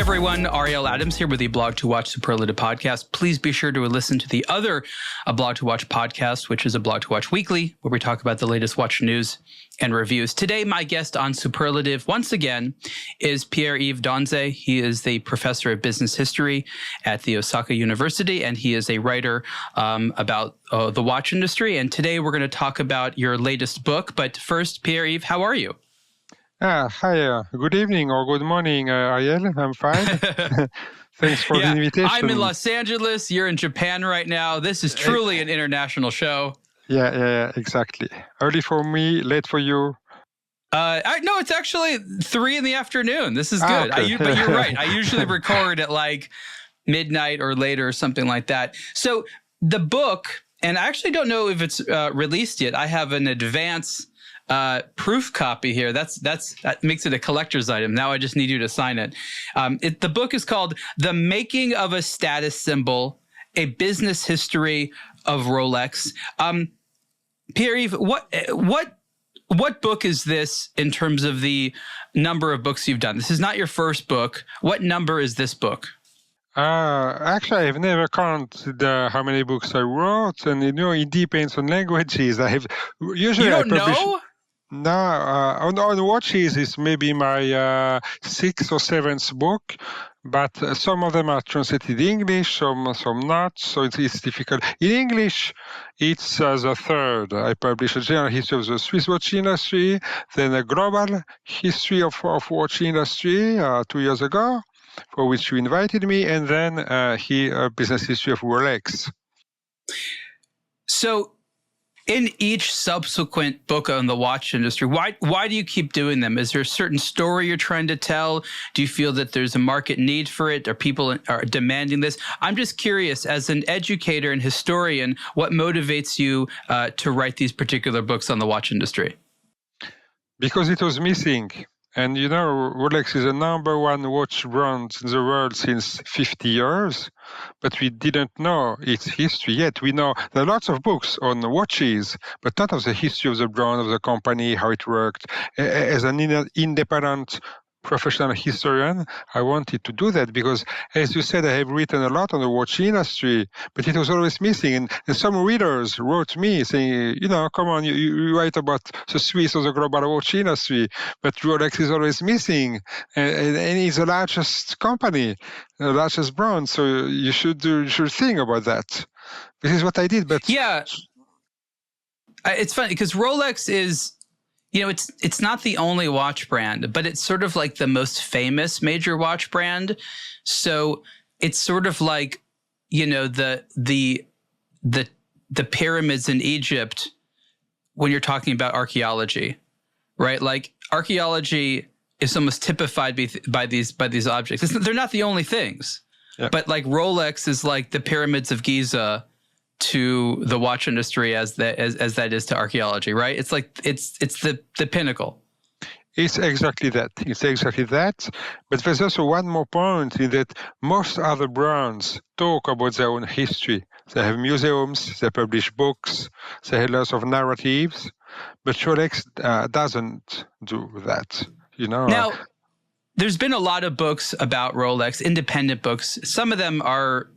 everyone, Ariel Adams here with the aBlogtoWatch Superlative Podcast. Please be sure to listen to the other aBlogtoWatch podcast, which is aBlogtoWatch Weekly, where we talk about the latest watch news and reviews. Today, my guest on Superlative, once again, is Pierre-Yves Donzé. He is the professor of business history at the Osaka University, and he is a writer about the watch industry. And today, we're going to talk about your latest book. But first, Pierre-Yves, how are you? Hi, good evening or good morning, Ariel. I'm fine. Thanks for the invitation. I'm in Los Angeles. You're in Japan right now. This is truly an international show. Yeah, exactly. Early for me, late for you. No, it's actually 3 p.m. This is good. Okay. But you're right. I usually record at like midnight or later or something like that. So the book, and I actually don't know if it's released yet. I have an advance proof copy here. That makes it a collector's item. Now I just need you to sign it. The book is called The Making of a Status Symbol, A Business History of Rolex. Pierre-Yves, what book is this in terms of the number of books you've done? This is not your first book. What number is this book? Actually, I've never counted how many books I wrote, and it depends on languages. You don't know? No, on watches is maybe my 6th or 7th book, but some of them are translated in English, some not, so it's difficult. In English, it's the 3rd. I published a general history of the Swiss watch industry, then a global history of watch industry 2 years ago, for which you invited me, and then a business history of Rolex. So, in each subsequent book on the watch industry, why do you keep doing them? Is there a certain story you're trying to tell? Do you feel that there's a market need for it? Are people demanding this? I'm just curious, as an educator and historian, what motivates you to write these particular books on the watch industry? Because it was missing. And Rolex is the number 1 watch brand in the world since 50 years, but we didn't know its history yet. We know there are lots of books on watches, but not of the history of the brand, of the company, how it worked. As an independent professional historian, I wanted to do that because, as you said, I have written a lot on the watch industry, but it was always missing. And some readers wrote me saying, come on, you write about the Swiss or the global watch industry, but Rolex is always missing. And it's the largest company, the largest brand, so you should think about that. This is what I did, but... Yeah. It's funny because Rolex is... it's not the only watch brand, but it's sort of like the most famous major watch brand. So it's sort of like, the pyramids in Egypt when you're talking about archaeology, right? Like archaeology is almost typified by these objects. They're not the only things, but like Rolex is like the pyramids of Giza to the watch industry as that is to archaeology, right? It's like it's the pinnacle. It's exactly that. But there's also one more point in that most other brands talk about their own history. They have museums, they publish books, they have lots of narratives, but Rolex doesn't do that. Now, there's been a lot of books about Rolex, independent books. Some of them are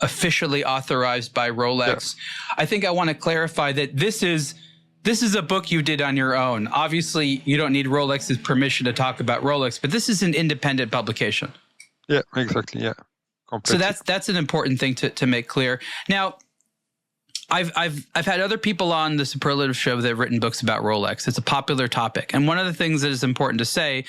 officially authorized by Rolex. Yeah. I think I want to clarify that this is a book you did on your own. Obviously, you don't need Rolex's permission to talk about Rolex, but this is an independent publication. Yeah, exactly. Yeah, completely. So that's an important thing to make clear. Now, I've had other people on the Superlative Show that have written books about Rolex. It's a popular topic, and one of the things that is important to say,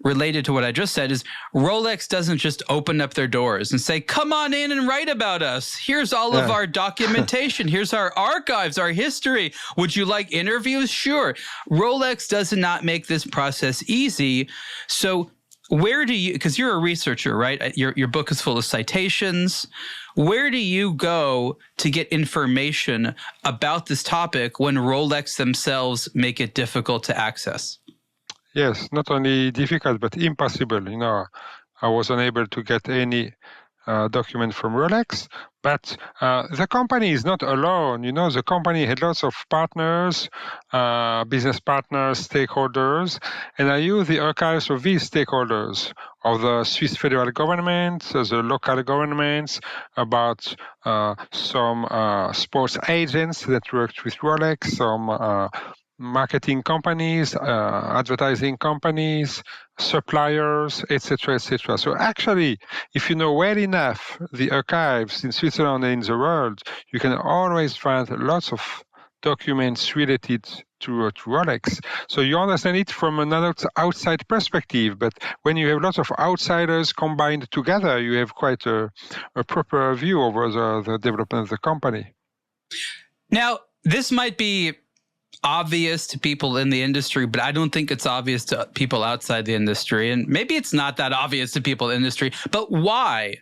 related to what I just said, is Rolex doesn't just open up their doors and say, come on in and write about us. Here's all of our documentation. Here's our archives, our history. Would you like interviews? Sure. Rolex does not make this process easy. So where do you, because you're a researcher, right? Your book is full of citations. Where do you go to get information about this topic when Rolex themselves make it difficult to access? Yes, not only difficult, but impossible. I was unable to get any document from Rolex. But the company is not alone. The company had lots of partners, business partners, stakeholders, and I use the archives of these stakeholders, of the Swiss federal government, the local governments, about some sports agents that worked with Rolex, some marketing companies, advertising companies, suppliers, etc., etc. So actually, if you know well enough the archives in Switzerland and in the world, you can always find lots of documents related to Rolex. So you understand it from another outside perspective, but when you have lots of outsiders combined together, you have quite a proper view over the development of the company. Now, this might be obvious to people in the industry, but I don't think it's obvious to people outside the industry. And maybe it's not that obvious to people in the industry, but why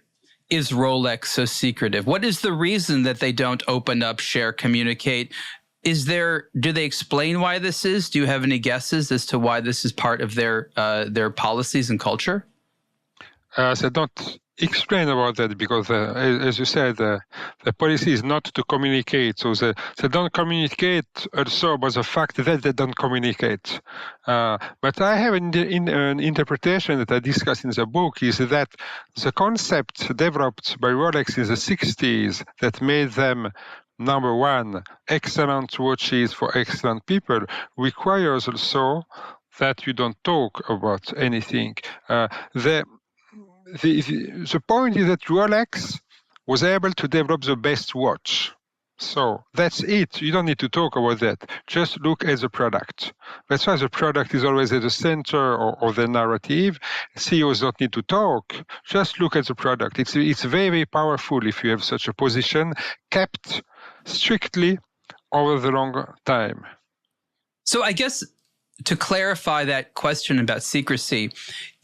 is Rolex so secretive? What is the reason that they don't open up, share, communicate? Do they explain why this is? Do you have any guesses as to why this is part of their policies and culture? They don't explain about that because, as you said, the policy is not to communicate. So they don't communicate also about the fact that they don't communicate. But I have an interpretation that I discuss in the book is that the concept developed by Rolex in the 60s that made them number one, excellent watches for excellent people, requires also that you don't talk about anything. The point is that Rolex was able to develop the best watch. So that's it. You don't need to talk about that. Just look at the product. That's why the product is always at the center of the narrative. CEOs don't need to talk. Just look at the product. It's very, very powerful if you have such a position kept strictly over the long time. So I guess to clarify that question about secrecy,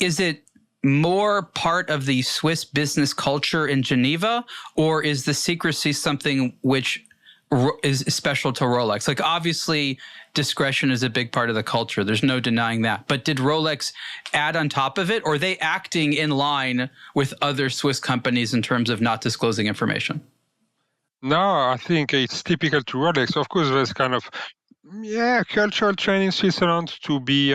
is it more part of the Swiss business culture in Geneva, or is the secrecy something which is special to Rolex? Like, obviously, discretion is a big part of the culture. There's no denying that. But did Rolex add on top of it, or are they acting in line with other Swiss companies in terms of not disclosing information? No, I think it's typical to Rolex. Of course, there's kind of cultural trend in Switzerland to be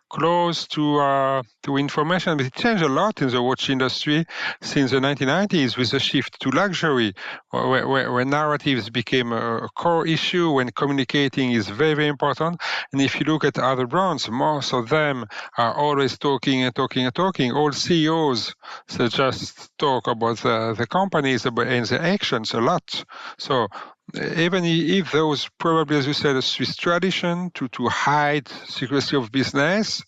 close to information, but it changed a lot in the watch industry since the 1990s with the shift to luxury, where narratives became a core issue, when communicating is very, very important. And if you look at other brands, most of them are always talking and talking and talking. All CEOs, they just talk about the companies and the actions a lot. So even if there was probably, as you said, a Swiss tradition to hide secrecy of business,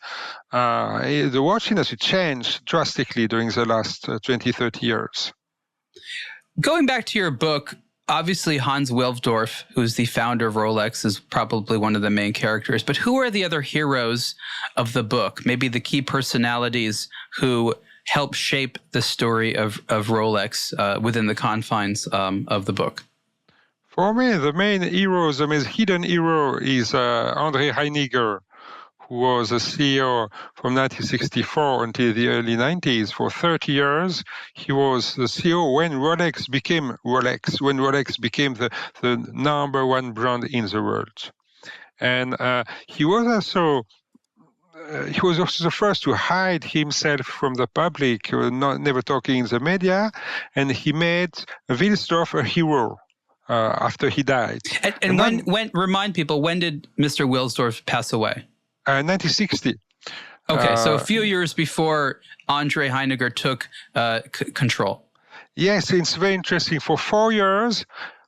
the watch industry changed drastically during the last 20, 30 years. Going back to your book, obviously Hans Wilsdorf, who's the founder of Rolex, is probably one of the main characters. But who are the other heroes of the book? Maybe the key personalities who help shape the story of Rolex within the confines of the book? For me, the main hero, the most hidden hero is André Heiniger, who was a CEO from 1964 until the early 90s. For 30 years, he was the CEO when Rolex became Rolex, when Rolex became the number one brand in the world. And he was also the first to hide himself from the public, never talking in the media, and he made Wilsdorf a hero. After he died. And when remind people, when did Mr. Wilsdorf pass away? 1960. Okay, so a few years before André Heiniger took control. Yes, it's very interesting. For 4 years,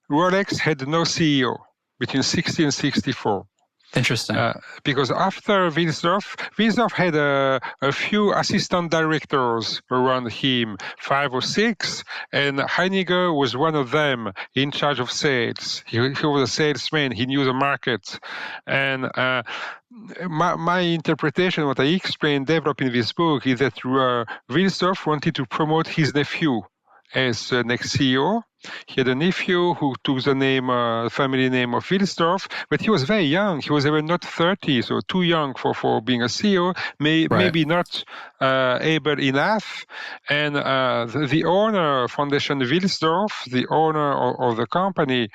Rolex had no CEO between 60 and 64. Interesting. Because after Wilsdorf had a few assistant directors around him, 5 or 6, and Heiniger was one of them in charge of sales. He was a salesman. He knew the market. And my interpretation, what I explained, developed in this book, is that Wilsdorf wanted to promote his nephew, as the next CEO. He had a nephew who took the family name of Wilsdorf, but he was very young. He was even not 30, so too young for being a CEO, maybe not able enough. And the owner, Foundation Wilsdorf, the owner of the company,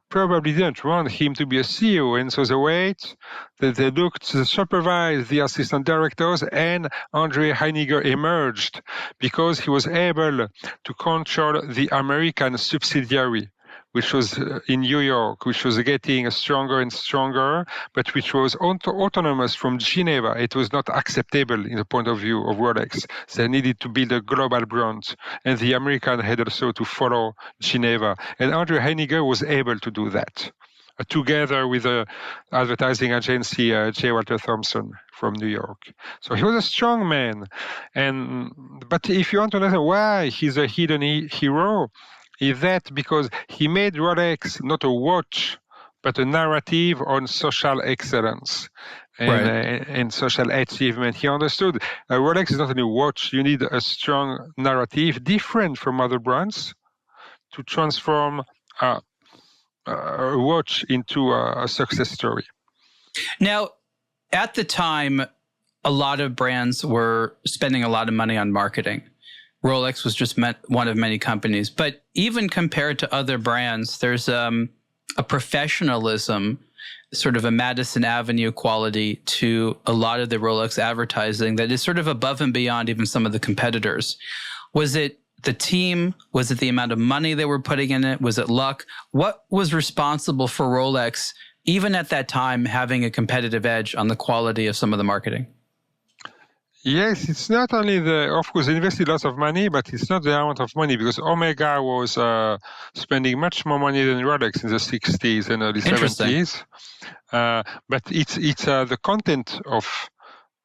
probably didn't want him to be a CEO. And so they supervised the assistant directors, and Andre Heiniger emerged because he was able to control the American subsidiary, which was in New York, which was getting stronger and stronger, but which was autonomous from Geneva. It was not acceptable in the point of view of Rolex. They needed to build a global brand, and the American had also to follow Geneva. And Andre Heiniger was able to do that, together with the advertising agency J. Walter Thompson from New York. So he was a strong man. But if you want to understand why he's a hidden hero, is that because he made Rolex not a watch, but a narrative on social excellence and social achievement. He understood Rolex is not only a watch. You need a strong narrative, different from other brands, to transform a watch into a success story. Now, at the time, a lot of brands were spending a lot of money on marketing. Rolex was just one of many companies. But even compared to other brands, there's a professionalism, sort of a Madison Avenue quality to a lot of the Rolex advertising that is sort of above and beyond even some of the competitors. Was it the team? Was it the amount of money they were putting in it? Was it luck? What was responsible for Rolex, even at that time, having a competitive edge on the quality of some of the marketing? Yes, it's not only of course, they invested lots of money, but it's not the amount of money, because Omega was spending much more money than Rolex in the 60s and early 70s. But it's the content of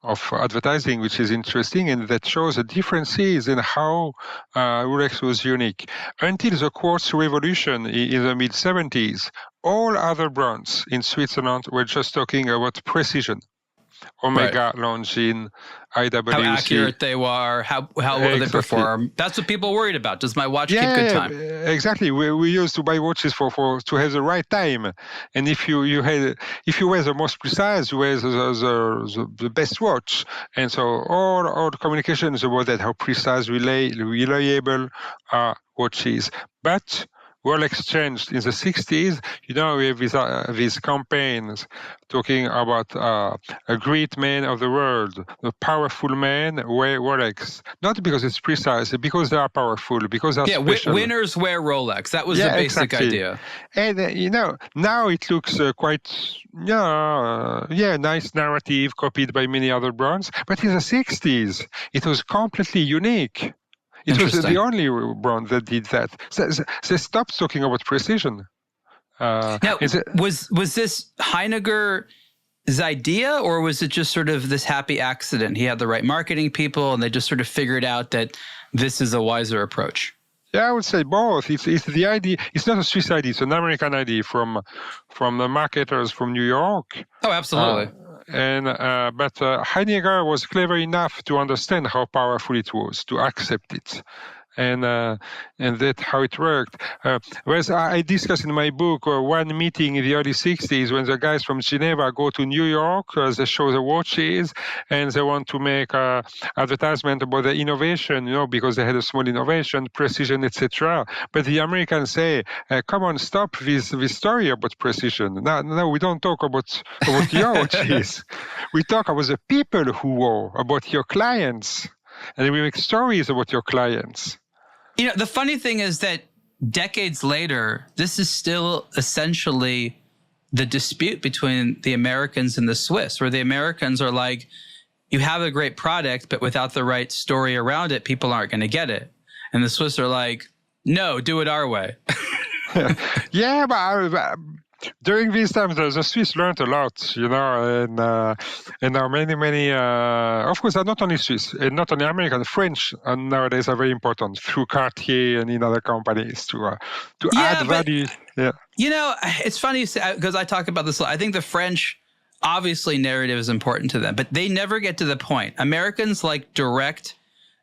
advertising which is interesting, and that shows the differences in how Rolex was unique. Until the quartz revolution in the mid-70s, all other brands in Switzerland were just talking about precision. Omega, Longines, IWC. How accurate they were, how well they perform. That's what people worried about. Does my watch keep good time? Exactly. We used to buy watches to have the right time, and if you were the most precise, you were the best watch. And so all the communication is about that, how precise, reliable watches. But Rolex changed in the 60s. We have these campaigns talking about a great man of the world, a powerful man wear Rolex. Not because it's precise, because they are powerful, because they are special. Winners wear Rolex. That was the basic idea. And, now it looks quite, nice narrative copied by many other brands. But in the 60s, it was completely unique. It was the only brand that did that. So they stopped talking about precision. Now, was this Heiniger's idea, or was it just sort of this happy accident? He had the right marketing people, and they just sort of figured out that this is a wiser approach. Yeah, I would say both. It's the idea. It's not a Swiss idea. It's an American idea from the marketers from New York. Oh, absolutely. But Heiniger was clever enough to understand how powerful it was, to accept it, and that's how it worked. Whereas I discuss in my book one meeting in the early 60s when the guys from Geneva go to New York, they show the watches, and they want to make advertisement about the innovation, because they had a small innovation, precision, etc. But the Americans say, "Come on, stop this story about precision. No, we don't talk about your watches. We talk about the people who wore, about your clients, and we make stories about your clients." The funny thing is that decades later, this is still essentially the dispute between the Americans and the Swiss, where the Americans are like, you have a great product, but without the right story around it, people aren't going to get it. And the Swiss are like, no, do it our way. Yeah, but during these times, the Swiss learned a lot, and now many, of course, not only Swiss, and not only American, French nowadays are very important through Cartier and in other companies to add value. Yeah. It's funny because I talk about this a lot. I think the French, obviously narrative is important to them, but they never get to the point. Americans like direct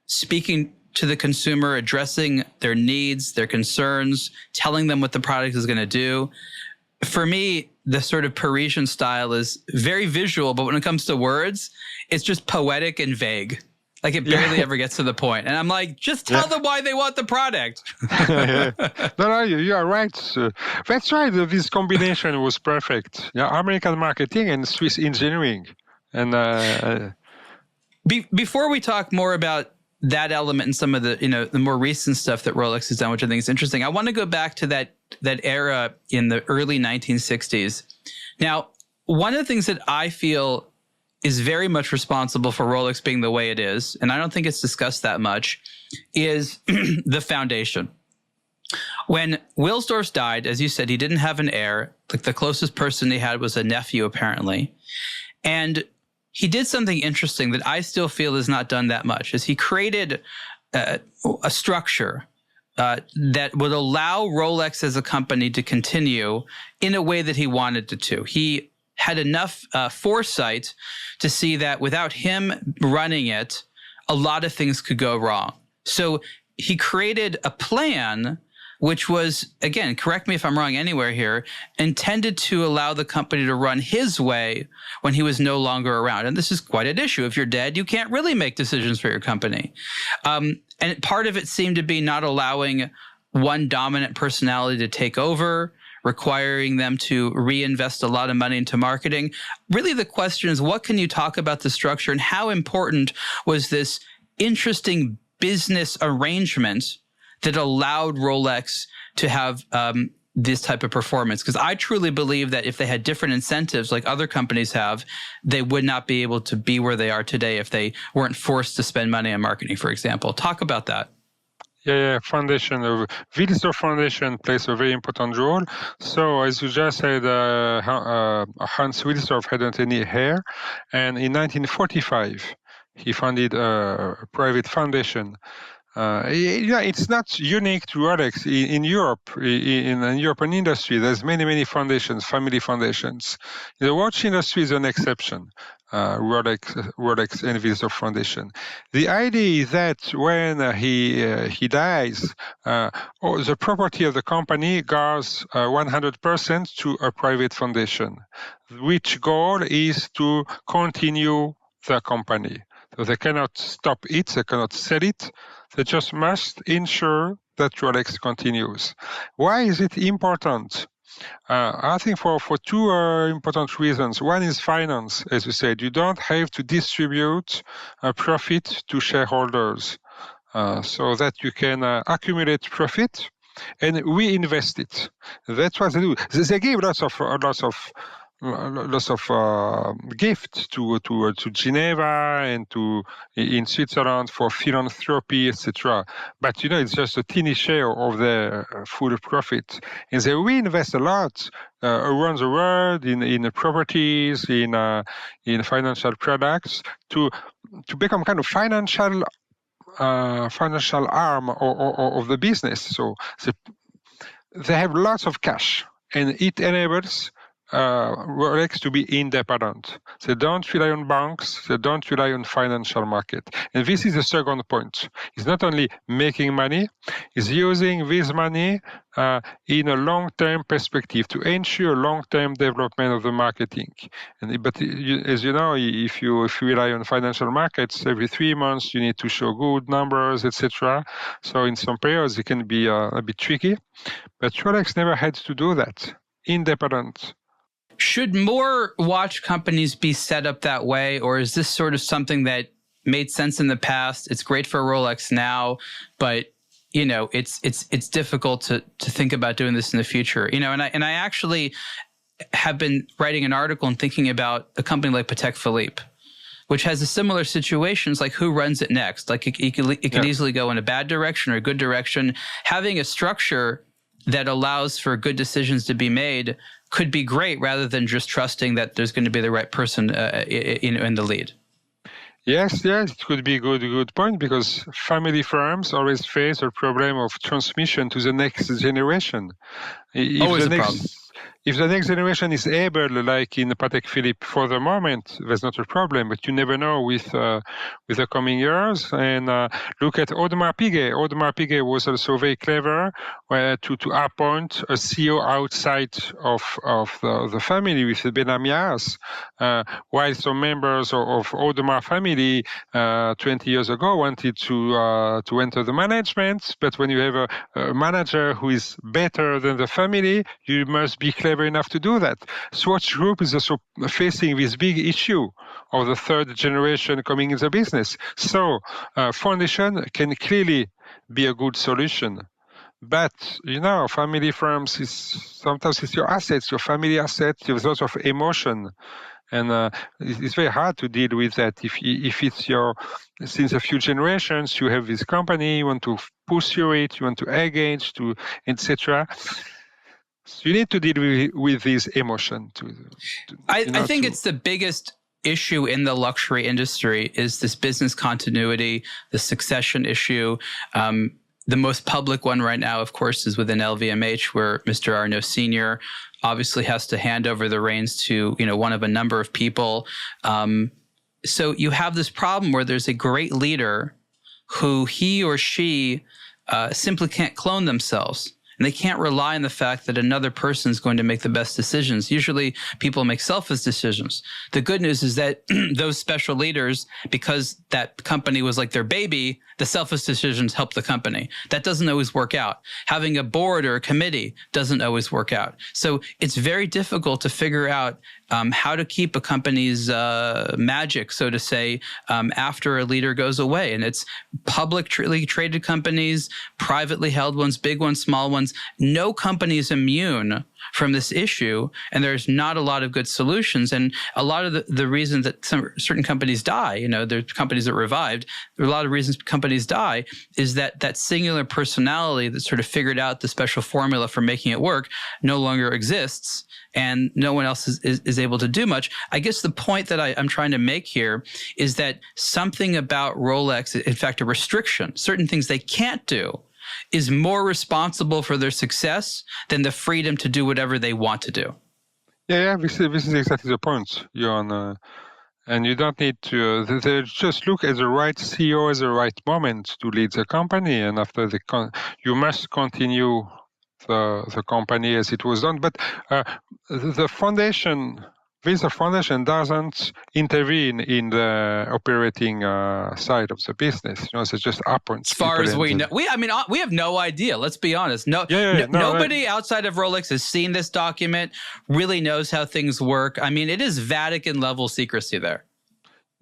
speaking to the consumer, addressing their needs, their concerns, telling them what the product is going to do. For me, the sort of Parisian style is very visual, but when it comes to words, it's just poetic and vague. Like it barely ever gets to the point. And I'm like, just tell them why they want the product. No, you are right. That's right. This combination was perfect. Yeah, American marketing and Swiss engineering. And before we talk more about that element and some of the, the more recent stuff that Rolex has done, which I think is interesting, I want to go back to that era in the early 1960s. Now, one of the things that I feel is very much responsible for Rolex being the way it is, and I don't think it's discussed that much, is the foundation. When Wilsdorf died, as you said, he didn't have an heir. Like the closest person he had was a nephew, apparently. And he did something interesting that I still feel is not done that much, is he created a structure that would allow Rolex as a company to continue in a way that he wanted it to. He had enough foresight to see that without him running it, a lot of things could go wrong. So he created a plan which was, again, correct me if I'm wrong anywhere here, intended to allow the company to run his way when he was no longer around. And this is quite an issue. If you're dead, you can't really make decisions for your company. And part of it seemed to be not allowing one dominant personality to take over, requiring them to reinvest a lot of money into marketing. Really, the question is, what can you talk about the structure and how important was this interesting business arrangement that allowed Rolex to have this type of performance? Because I truly believe that if they had different incentives like other companies have, they would not be able to be where they are today if they weren't forced to spend money on marketing, for example. Talk about that. Yeah, Foundation of Wilsdorf Foundation plays a very important role. So, as you just said, Hans Wilsdorf hadn't any heir, and in 1945 he founded a private foundation. It's not unique to Rolex. In Europe, in the European industry, there's many foundations, family foundations. The watch industry is an exception. Rolex and Wilsdorf Foundation. The idea is that when he dies, the property of the company goes 100% to a private foundation, which goal is to continue the company. So they cannot stop it, they cannot sell it. They just must ensure that Rolex continues. Why is it important? I think for two important reasons. One is finance, as you said. You don't have to distribute a profit to shareholders so that you can accumulate profit and reinvest it. That's what they do. They give lots of gifts to Geneva and in Switzerland for philanthropy, etc. But it's just a teeny share of their full profit, and they reinvest a lot around the world in properties, in financial products to become kind of financial arm of the business. So they have lots of cash, and it enables Rolex to be independent. They don't rely on banks, they don't rely on financial market. And this is the second point. It's not only making money, it's using this money in a long-term perspective to ensure long-term development of the marketing. But as you know, if you rely on financial markets, every 3 months you need to show good numbers, etc. So in some periods it can be a bit tricky. But Rolex never had to do that. Independent. Should more watch companies be set up that way, or is this sort of something that made sense in the past? It's great for Rolex now, but it's difficult to think about doing this in the future. And I actually have been writing an article and thinking about a company like Patek Philippe, which has a similar situation. It's like, who runs it next? Like it can easily go in a bad direction or a good direction. Having a structure that allows for good decisions to be made could be great, rather than just trusting that there's going to be the right person in the lead. Yes, it could be a good point, because family firms always face a problem of transmission to the next generation. Always a problem. if the next generation is able, like in Patek Philippe for the moment, there's not a problem, but you never know with the coming years. And look at Audemars Piguet. Audemars Piguet was also very clever to appoint a CEO outside of the family with the Benamias, while some members of Audemars family 20 years ago wanted to enter the management. But when you have a manager who is better than the family, you must be clever enough to do that. Swatch Group is also facing this big issue of the third generation coming in the business. So foundation can clearly be a good solution. But, family firms sometimes it's your assets, your family assets, there's lots of emotion. And it's very hard to deal with that. If it's since a few generations, you have this company, you want to pursue it, you want to engage, etc. So you need to deal with this emotion. I think it's the biggest issue in the luxury industry is this business continuity, the succession issue. The most public one right now, of course, is within LVMH, where Mr. Arnault Sr. obviously has to hand over the reins to, one of a number of people. So you have this problem where there's a great leader who he or she simply can't clone themselves. And they can't rely on the fact that another person is going to make the best decisions. Usually people make selfish decisions. The good news is that those special leaders, because that company was like their baby, the selfish decisions help the company. That doesn't always work out. Having a board or a committee doesn't always work out. So it's very difficult to figure out how to keep a company's magic, so to say, after a leader goes away. And it's publicly traded companies, privately held ones, big ones, small ones. No company is immune from this issue, and there's not a lot of good solutions. And a lot of the reasons that certain companies die, there's companies that revived, there are a lot of reasons companies die, is that singular personality that sort of figured out the special formula for making it work no longer exists, and no one else is able to do much. I guess the point that I'm trying to make here is that something about Rolex, in fact, a restriction, certain things they can't do, is more responsible for their success than the freedom to do whatever they want to do. Yeah, this is exactly the point, Johan. And you don't need to they just look at the right CEO at the right moment to lead the company, and after you must continue the company as it was done. But the foundation doesn't intervene in the operating side of the business. It just appoints. As far as we know, we have no idea. Let's be honest. Nobody outside of Rolex has seen this document, really knows how things work. It is Vatican level secrecy there.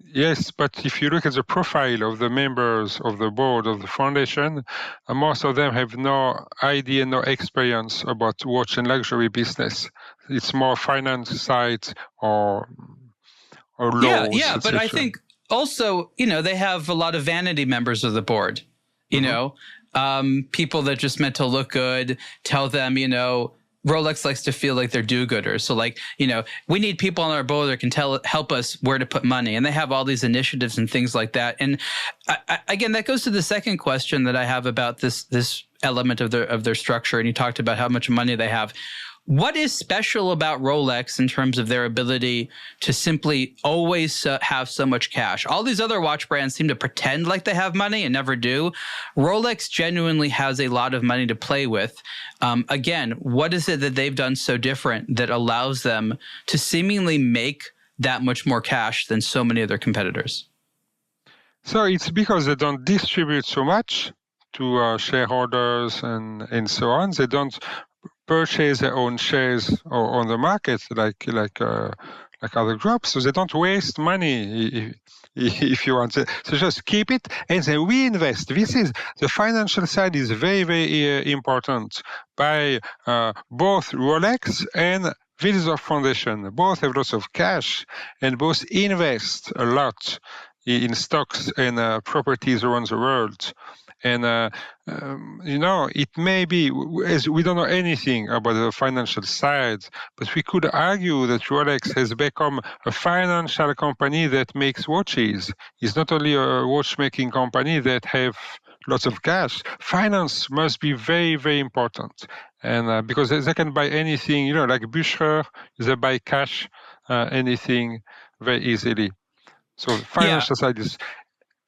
Yes, but if you look at the profile of the members of the board of the foundation, most of them have no idea, no experience about watch and luxury business. It's more finance side or laws. Yeah, but I think also, they have a lot of vanity members of the board. People that just meant to look good, tell them, Rolex likes to feel like they're do-gooders. So we need people on our board that can help us where to put money. And they have all these initiatives and things like that. And again, that goes to the second question that I have about this element of their structure. And you talked about how much money they have. What is special about Rolex in terms of their ability to simply always have so much cash? All these other watch brands seem to pretend like they have money and never do. Rolex genuinely has a lot of money to play with. Again, what is it that they've done so different that allows them to seemingly make that much more cash than so many of their competitors? So it's because they don't distribute so much to shareholders and so on. They don't purchase their own shares on the market like other groups, so they don't waste money if you want to. So just keep it and then reinvest. The financial side is very, very important by both Rolex and Wilsdorf Foundation. Both have lots of cash and both invest a lot in stocks and properties around the world. And, it may be, as we don't know anything about the financial side, but we could argue that Rolex has become a financial company that makes watches. It's not only a watchmaking company that have lots of cash. Finance must be very, very important. And because they can buy anything, like Bücherer, they buy cash, anything very easily. So financial side is.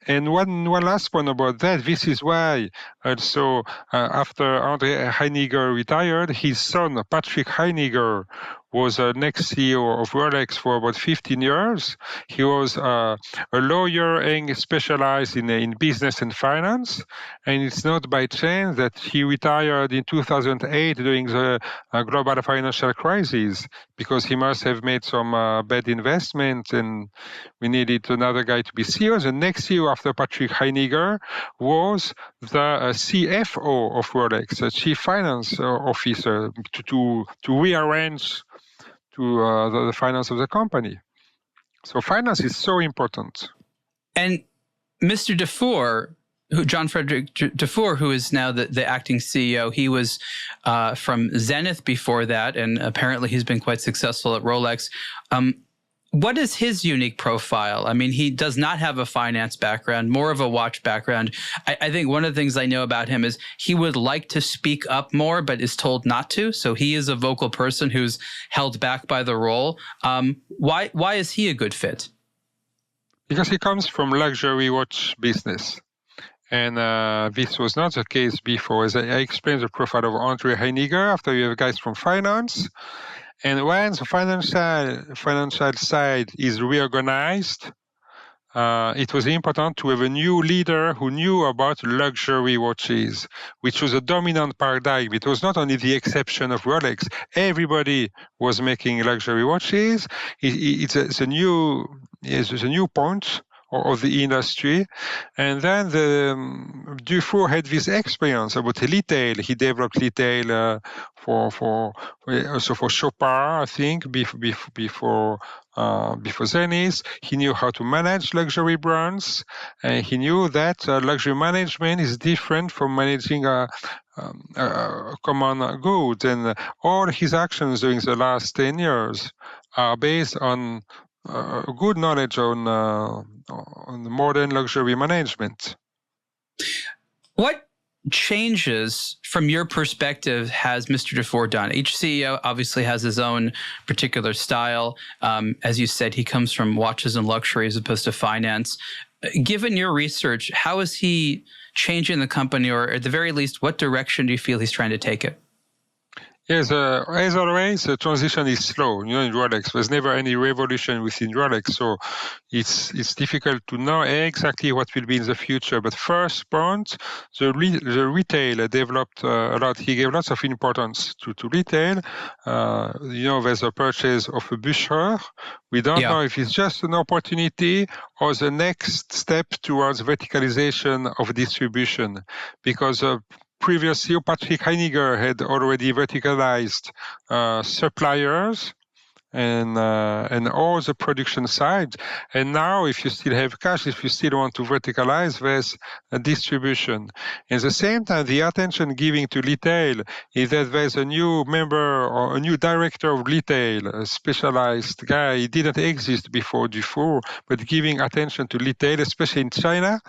And one last point about that, this is why also after Andre Heiniger retired, his son, Patrick Heiniger, was next CEO of Rolex for about 15 years. He was a lawyer and specialized in business and finance. And it's not by chance that he retired in 2008 during the global financial crisis, because he must have made some bad investments and we needed another guy to be CEO. The next CEO after Patrick Heiniger was the CFO of Rolex, the Chief Finance Officer, to rearrange the finance of the company. So finance is so important. And Mr. Dufour, John Frederick Dufour, who is now the acting CEO, he was from Zenith before that, and apparently he's been quite successful at Rolex. What is his unique profile? I mean, he does not have a finance background, more of a watch background. I think one of the things I know about him is he would like to speak up more, but is told not to. So he is a vocal person who's held back by the role. Why is he a good fit? Because he comes from luxury watch business. And this was not the case before. As I explained the profile of Andre Heiniger, after you have guys from finance. And when the financial side is reorganized, it was important to have a new leader who knew about luxury watches, which was a dominant paradigm. It was not only the exception of Rolex. Everybody was making luxury watches. It's a new point of the industry. And then Dufour had this experience about retail. He developed retail also for Chopin, I think, before Zenith. He knew how to manage luxury brands, and he knew that luxury management is different from managing a common good. And all his actions during the last 10 years are based on good knowledge on modern luxury management. What changes from your perspective has Mr. Dufour done? Each CEO obviously has his own particular style. As you said, he comes from watches and luxury as opposed to finance. Given your research, how is he changing the company, or at the very least, what direction do you feel he's trying to take it? Yes, as always, the transition is slow. In Rolex, there's never any revolution within Rolex, so it's difficult to know exactly what will be in the future. But first point, the retail developed a lot. He gave lots of importance to retail. There's a purchase of a Bücherer. We don't know if it's just an opportunity or the next step towards verticalization of distribution, because previous CEO Patrick Heiniger had already verticalized suppliers and all the production side. And now, if you still have cash, if you still want to verticalize, there's a distribution. At the same time, the attention giving to retail is that there's a new member or a new director of retail, a specialized guy. He didn't exist before Dufour, but giving attention to retail, especially in China.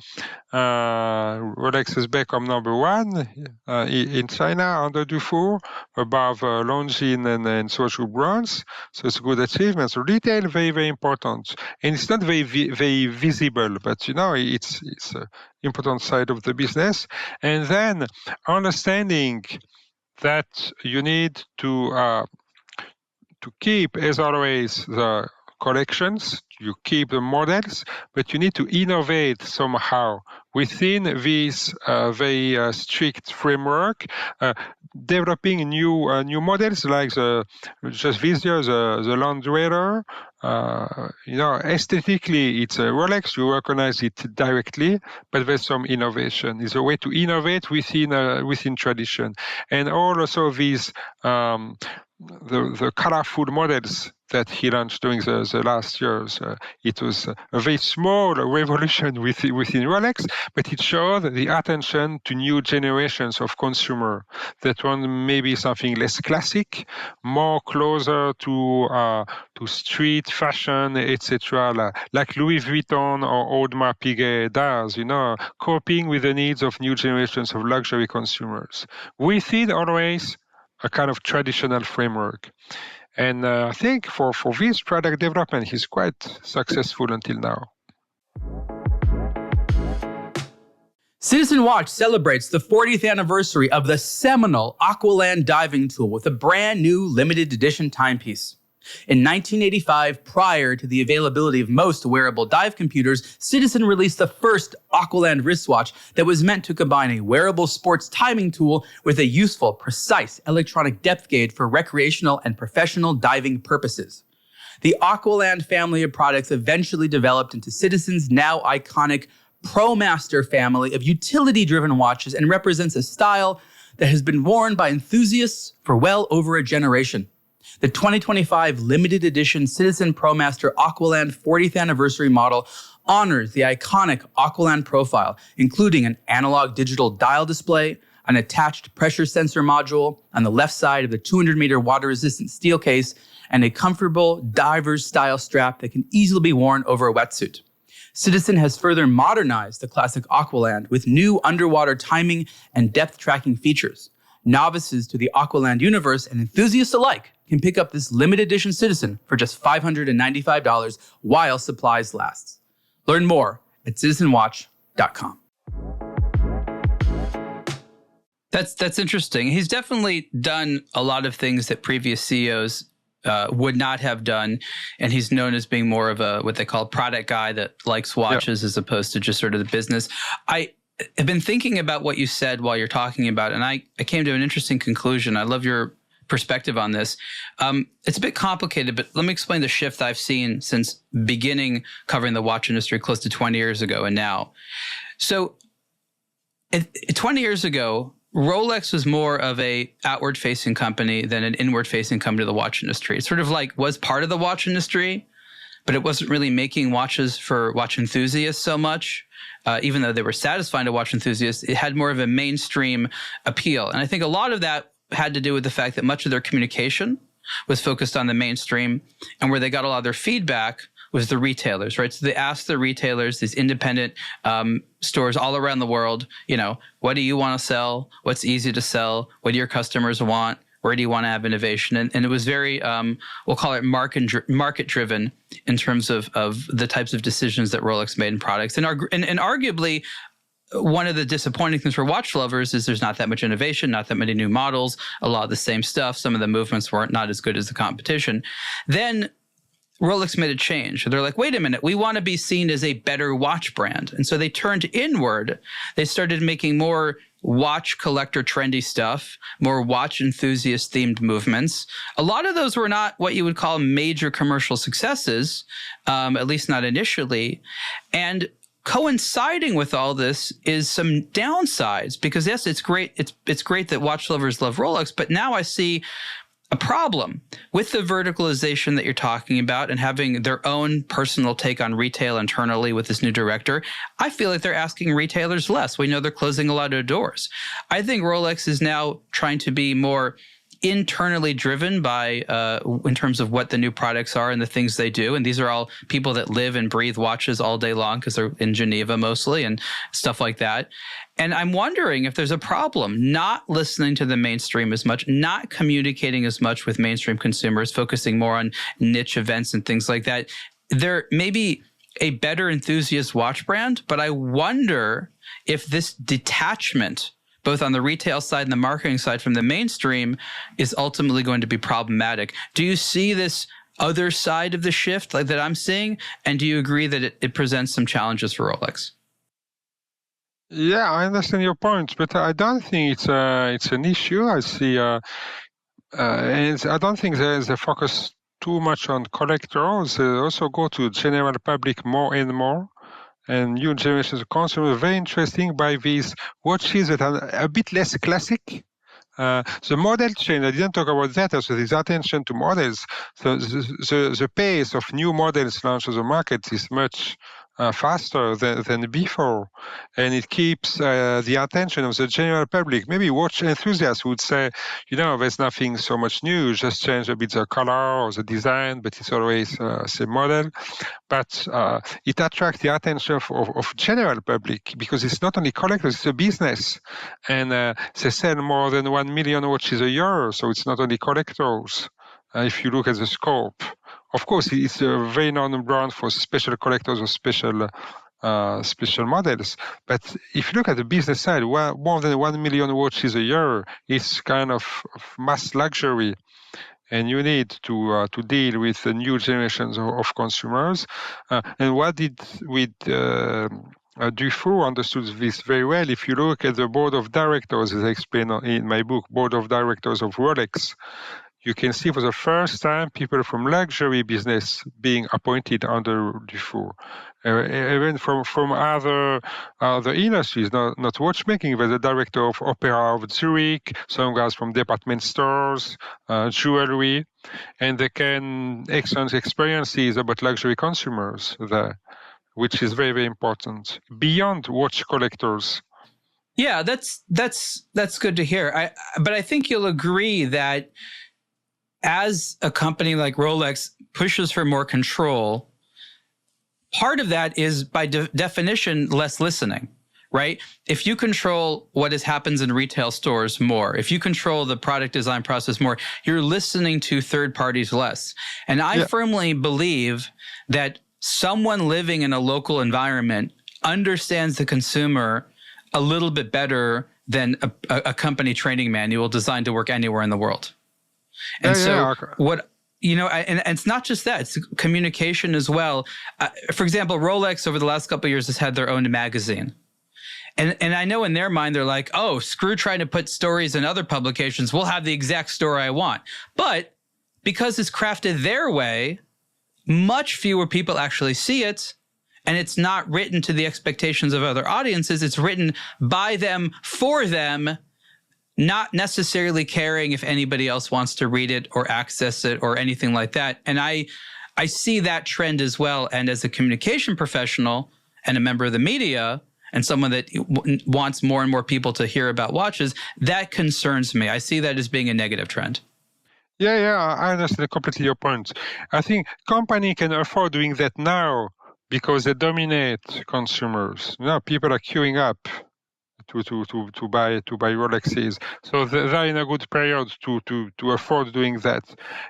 Rolex has become number one in China under Dufour, above Longines and Swatch Group brands. So it's a good achievement. So retail, very, very important. And it's not very visible, but it's an important side of the business. And then understanding that you need to keep, as always, the collections, you keep the models, but you need to innovate somehow within this very strict framework, developing new models like just this year, the Land Raider. Aesthetically, it's a Rolex. You recognize it directly, but there's some innovation. It's a way to innovate within tradition, and also these the colorful models that he launched during the last years. It was a very small revolution within Rolex, but it showed the attention to new generations of consumer that want maybe something less classic, more closer to street fashion, etc., like Louis Vuitton or Audemars Piguet does, coping with the needs of new generations of luxury consumers. Within always a kind of traditional framework. And I think for this product development, he's quite successful until now. Citizen Watch celebrates the 40th anniversary of the seminal Aqualand diving tool with a brand new limited edition timepiece. In 1985, prior to the availability of most wearable dive computers, Citizen released the first Aqualand wristwatch that was meant to combine a wearable sports timing tool with a useful, precise electronic depth gauge for recreational and professional diving purposes. The Aqualand family of products eventually developed into Citizen's now iconic ProMaster family of utility-driven watches and represents a style that has been worn by enthusiasts for well over a generation. The 2025 limited edition Citizen ProMaster Aqualand 40th anniversary model honors the iconic Aqualand profile, including an analog digital dial display, an attached pressure sensor module on the left side of the 200-meter water-resistant steel case, and a comfortable diver's-style strap that can easily be worn over a wetsuit. Citizen has further modernized the classic Aqualand with new underwater timing and depth tracking features. Novices to the Aqualand universe and enthusiasts alike can pick up this limited edition Citizen for just $595 while supplies last. Learn more at citizenwatch.com. That's interesting. He's definitely done a lot of things that previous CEOs would not have done, and he's known as being more of a what they call product guy that likes watches as opposed to just sort of the business. I have been thinking about what you said while you're talking about it, and I came to an interesting conclusion. I love your perspective on this. It's a bit complicated, but let me explain the shift I've seen since beginning covering the watch industry close to 20 years ago and now. So 20 years ago, Rolex was more of a outward-facing company than an inward-facing company to the watch industry. It sort of like was part of the watch industry, but it wasn't really making watches for watch enthusiasts so much. Even though they were satisfying to watch enthusiasts, it had more of a mainstream appeal. And I think a lot of that had to do with the fact that much of their communication was focused on the mainstream, and where they got a lot of their feedback was the retailers, right? So they asked the retailers, these independent stores all around the world, what do you want to sell? What's easy to sell? What do your customers want? Where do you want to have innovation? And it was very, we'll call it market driven in terms of the types of decisions that Rolex made in products. And arguably, one of the disappointing things for watch lovers is there's not that much innovation, not that many new models, a lot of the same stuff. Some of the movements weren't not as good as the competition. Then Rolex made a change. They're like, wait a minute, we want to be seen as a better watch brand. And so they turned inward. They started making more watch collector trendy stuff, more watch enthusiast themed movements. A lot of those were not what you would call major commercial successes, at least not initially. And coinciding with all this is some downsides, because yes, it's great. It's great that watch lovers love Rolex, but now I see a problem with the verticalization that you're talking about and having their own personal take on retail internally with this new director. I feel like they're asking retailers less. We know they're closing a lot of doors. I think Rolex is now trying to be more internally driven by in terms of what the new products are and the things they do. And these are all people that live and breathe watches all day long because they're in Geneva mostly and stuff like that. And I'm wondering if there's a problem not listening to the mainstream as much, not communicating as much with mainstream consumers, focusing more on niche events and things like that. There may be a better enthusiast watch brand, but I wonder if this detachment, both on the retail side and the marketing side from the mainstream, is ultimately going to be problematic. Do you see this other side of the shift like that I'm seeing? And do you agree that it presents some challenges for Rolex? Yeah, I understand your point, but I don't think it's an issue. I see, and I don't think there's a focus too much on collectors. They also go to general public more and more. And new generations of consumers are very interesting by these watches that are a bit less classic, The model change, I didn't talk about that, also this attention to models. So the pace of new models launched on the market is much faster than before. And it keeps the attention of the general public. Maybe watch enthusiasts would say, there's nothing so much new, just change a bit the color or the design, but it's always the same model. But it attracts the attention of general public because it's not only collectors, it's a business. And they sell more than 1 million watches a year, so it's not only collectors. If you look at the scope, of course, it's a very known brand for special collectors or special models. But if you look at the business side, more than 1 million watches a year is kind of mass luxury. And you need to deal with the new generations of consumers. And what did Dufour understood this very well. If you look at the board of directors, as I explain in my book, Board of Directors of Rolex, you can see for the first time people from luxury business being appointed under Dufour. Even from other industries, not watchmaking. There's a director of Opera of Zurich, some guys from department stores, jewelry, and they can exchange experiences about luxury consumers there, which is very, very important, beyond watch collectors. Yeah, that's good to hear. But I think you'll agree that as a company like Rolex pushes for more control, part of that is by definition less listening, right? If you control what happens in retail stores more, if you control the product design process more, you're listening to third parties less. And I firmly believe that someone living in a local environment understands the consumer a little bit better than a company training manual designed to work anywhere in the world. And and it's not just that, it's communication as well. For example, Rolex over the last couple of years has had their own magazine. And I know in their mind, they're like, oh, screw trying to put stories in other publications. We'll have the exact story I want. But because it's crafted their way, much fewer people actually see it. And it's not written to the expectations of other audiences. It's written by them, for them, not necessarily caring if anybody else wants to read it or access it or anything like that. And I see that trend as well. And as a communication professional and a member of the media and someone that wants more and more people to hear about watches, that concerns me. I see that as being a negative trend. Yeah, I understand completely your point. I think company can afford doing that now because they dominate consumers. People are queuing up to buy Rolexes. So they're in a good period to afford doing that.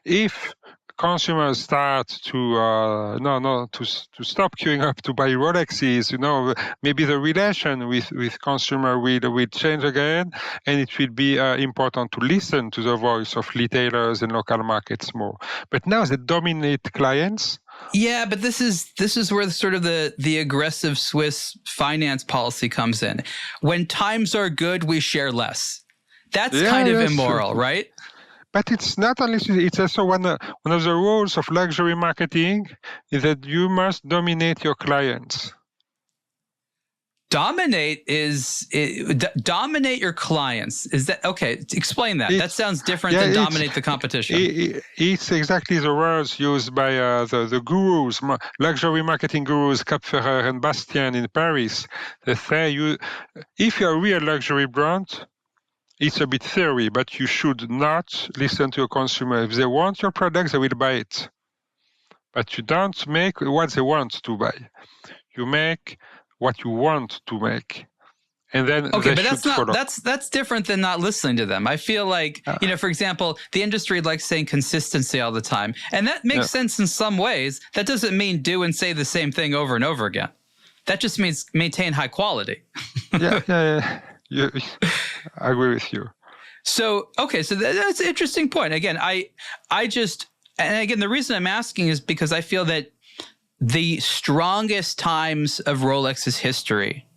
If consumers start to stop queuing up to buy Rolexes, maybe the relation with consumer will change again, and it will be important to listen to the voice of retailers and local markets more. But now they dominate clients. Yeah, but this is where sort of the aggressive Swiss finance policy comes in. When times are good, we share less. That's kind of immoral, right? But it's not only, it's also one of the rules of luxury marketing is that you must dominate your clients. Dominate your clients. Is that okay? Explain that. That sounds different than dominate the competition. It's exactly the words used by the gurus, luxury marketing gurus, Cap Ferrer and Bastien in Paris. They say if you're a real luxury brand, it's a bit theory, but you should not listen to your consumer. If they want your product, they will buy it. But you don't make what they want to buy. You make what you want to make. And then okay, but that's different than not listening to them. I feel like, for example, the industry likes saying consistency all the time. And that makes sense in some ways. That doesn't mean do and say the same thing over and over again. That just means maintain high quality. Yeah. I agree with you. So, okay, so that's an interesting point. Again, the reason I'm asking is because I feel that the strongest times of Rolex's history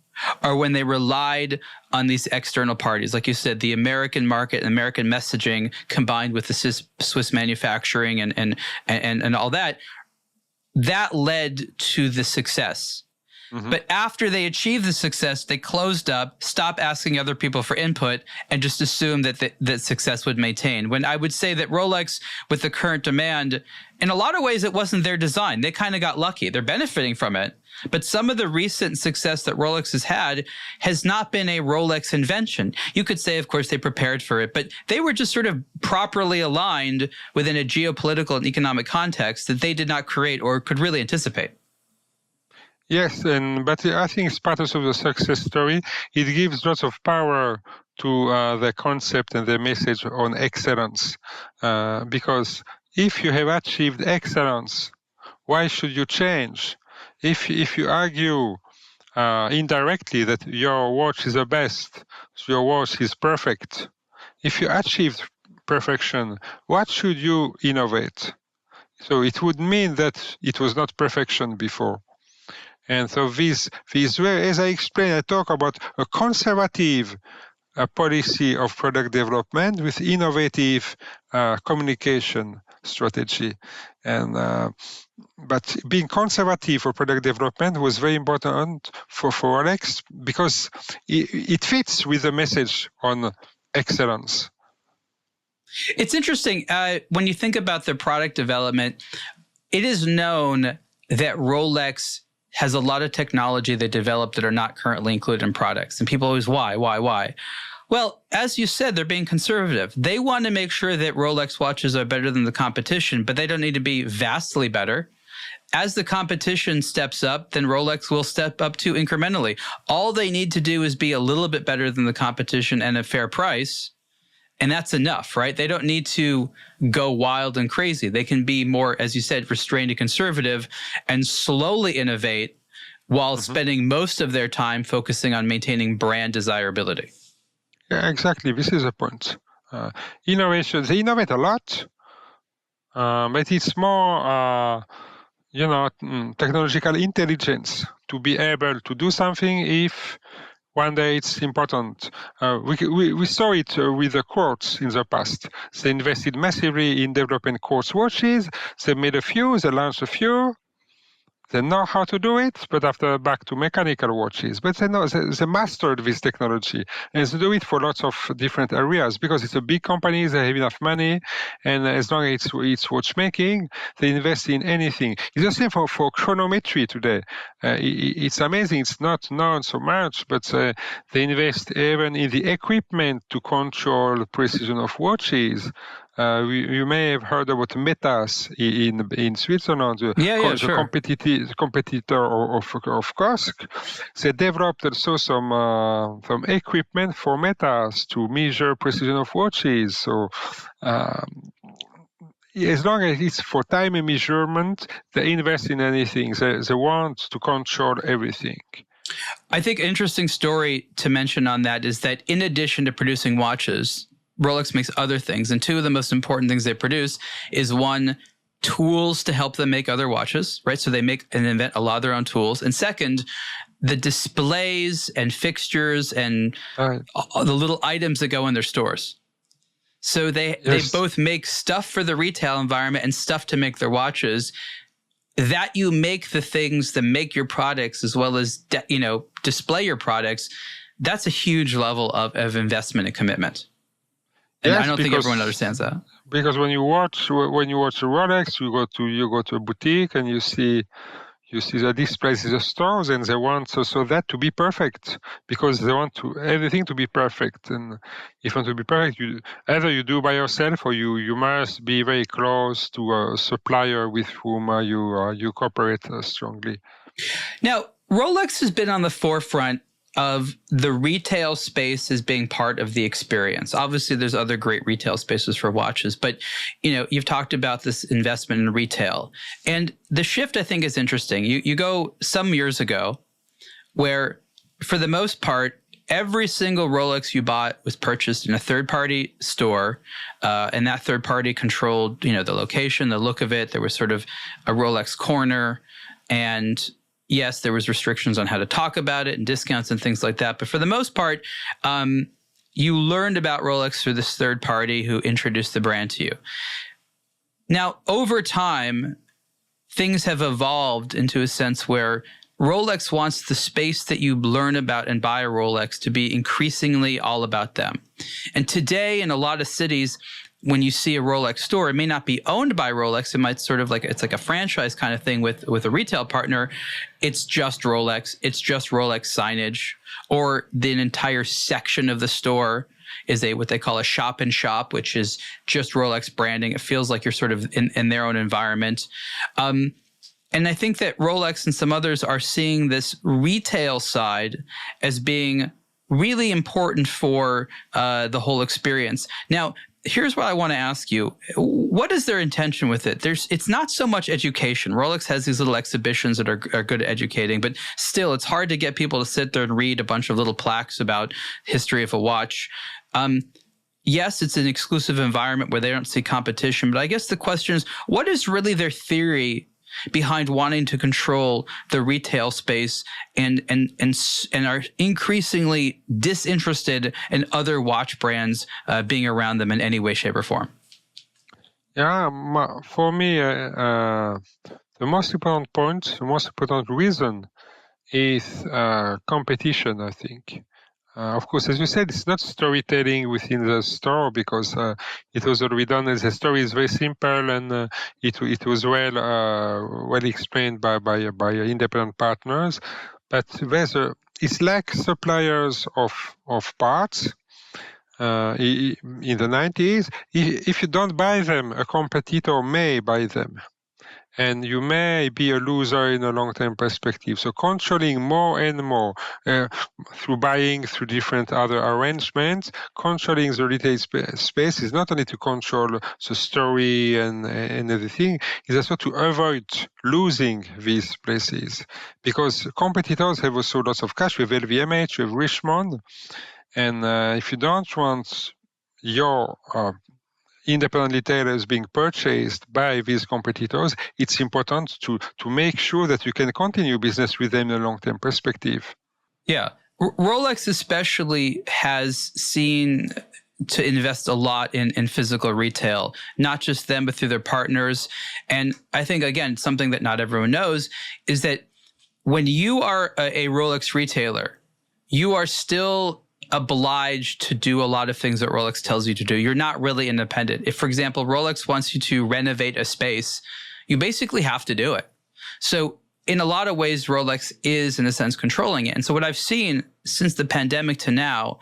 are when they relied on these external parties. Like you said, the American market and American messaging combined with the Swiss manufacturing and all that led to the success. But after they achieved the success, they closed up, stopped asking other people for input, and just assumed that success would maintain. When I would say that Rolex, with the current demand, in a lot of ways, it wasn't their design. They kind of got lucky. They're benefiting from it. But some of the recent success that Rolex has had has not been a Rolex invention. You could say, of course, they prepared for it, but they were just sort of properly aligned within a geopolitical and economic context that they did not create or could really anticipate. Yes, but I think it's part of the success story. It gives lots of power to the concept and the message on excellence. Because if you have achieved excellence, why should you change? If you argue indirectly that your watch is the best, your watch is perfect, if you achieved perfection, what should you innovate? So it would mean that it was not perfection before. And so this way, as I explained, I talk about a conservative policy of product development with innovative communication strategy. And but being conservative for product development was very important for Rolex because it fits with the message on excellence. It's interesting. When you think about the product development, it is known that Rolex has a lot of technology they developed that are not currently included in products. And people always, why? Well, as you said, they're being conservative. They want to make sure that Rolex watches are better than the competition, but they don't need to be vastly better. As the competition steps up, then Rolex will step up too incrementally. All they need to do is be a little bit better than the competition and a fair price. And that's enough, right? They don't need to go wild and crazy. They can be more, as you said, restrained and conservative and slowly innovate while spending most of their time focusing on maintaining brand desirability. Yeah, exactly. This is the point. Innovation, they innovate a lot, but it's more, technological intelligence to be able to do something if one day it's important. We saw it with the quartz in the past. They invested massively in developing quartz watches. They made a few, they launched a few. They know how to do it, but after back to mechanical watches. But they mastered this technology, and they do it for lots of different areas because it's a big company. They have enough money, and as long as it's watchmaking, they invest in anything. It's the same for chronometry today. It's amazing. It's not known so much, but they invest even in the equipment to control precision of watches. You may have heard about Metas in Switzerland, the competitor of Kosk. They developed also some equipment for Metas to measure precision of watches. So as long as it's for time and measurement, they invest in anything. They want to control everything. I think an interesting story to mention on that is that in addition to producing watches, Rolex makes other things. And two of the most important things they produce is one, tools to help them make other watches, right? So they make and invent a lot of their own tools. And second, the displays and fixtures and the little items that go in their stores. So they both make stuff for the retail environment and stuff to make their watches. That you make the things that make your products as well as display your products, that's a huge level of investment and commitment. And I don't think everyone understands that. Because when you watch a Rolex, you go to a boutique and you see the displays in the stores, and they want also that to be perfect because they want everything to be perfect. And if you want to be perfect, either you do by yourself or you must be very close to a supplier with whom you cooperate strongly. Now, Rolex has been on the forefront of the retail space as being part of the experience. Obviously, there's other great retail spaces for watches, but you've talked about this investment in retail. And the shift, I think, is interesting. You go some years ago where, for the most part, every single Rolex you bought was purchased in a third-party store, and that third party controlled, the location, the look of it. There was sort of a Rolex corner, and yes, there was restrictions on how to talk about it and discounts and things like that. But for the most part, you learned about Rolex through this third party who introduced the brand to you. Now, over time, things have evolved into a sense where Rolex wants the space that you learn about and buy a Rolex to be increasingly all about them. And today, in a lot of cities, when you see a Rolex store, it may not be owned by Rolex. It might sort of like, it's like a franchise kind of thing with a retail partner. It's just Rolex. It's just Rolex signage, or the entire section of the store is what they call a shop in shop, which is just Rolex branding. It feels like you're sort of in their own environment. And I think that Rolex and some others are seeing this retail side as being really important for the whole experience. Now, here's what I want to ask you. What is their intention with it? It's not so much education. Rolex has these little exhibitions that are good at educating, but still, it's hard to get people to sit there and read a bunch of little plaques about history of a watch. Yes, it's an exclusive environment where they don't see competition, but I guess the question is, what is really their theory behind wanting to control the retail space and are increasingly disinterested in other watch brands being around them in any way, shape, or form? Yeah, for me, the most important point, the most important reason is competition, I think. Of course, as you said, it's not storytelling within the store because it was already done. The story is very simple, and it was well explained by independent partners. But it's like suppliers of parts in the 90s. If you don't buy them, a competitor may buy them. And you may be a loser in a long-term perspective. So controlling more and more through buying, through different other arrangements, controlling the retail space is not only to control the story and everything, it's also to avoid losing these places. Because competitors have also lots of cash. We have LVMH, we have Richemont. And if you don't want your independent retailers being purchased by these competitors, it's important to make sure that you can continue business with them in a long-term perspective. Yeah. Rolex especially has seen to invest a lot in physical retail, not just them, but through their partners. And I think, again, something that not everyone knows is that when you are a Rolex retailer, you are still obliged to do a lot of things that Rolex tells you to do. You're not really independent. If, for example, Rolex wants you to renovate a space, you basically have to do it. So in a lot of ways, Rolex is, in a sense, controlling it. And so what I've seen since the pandemic to now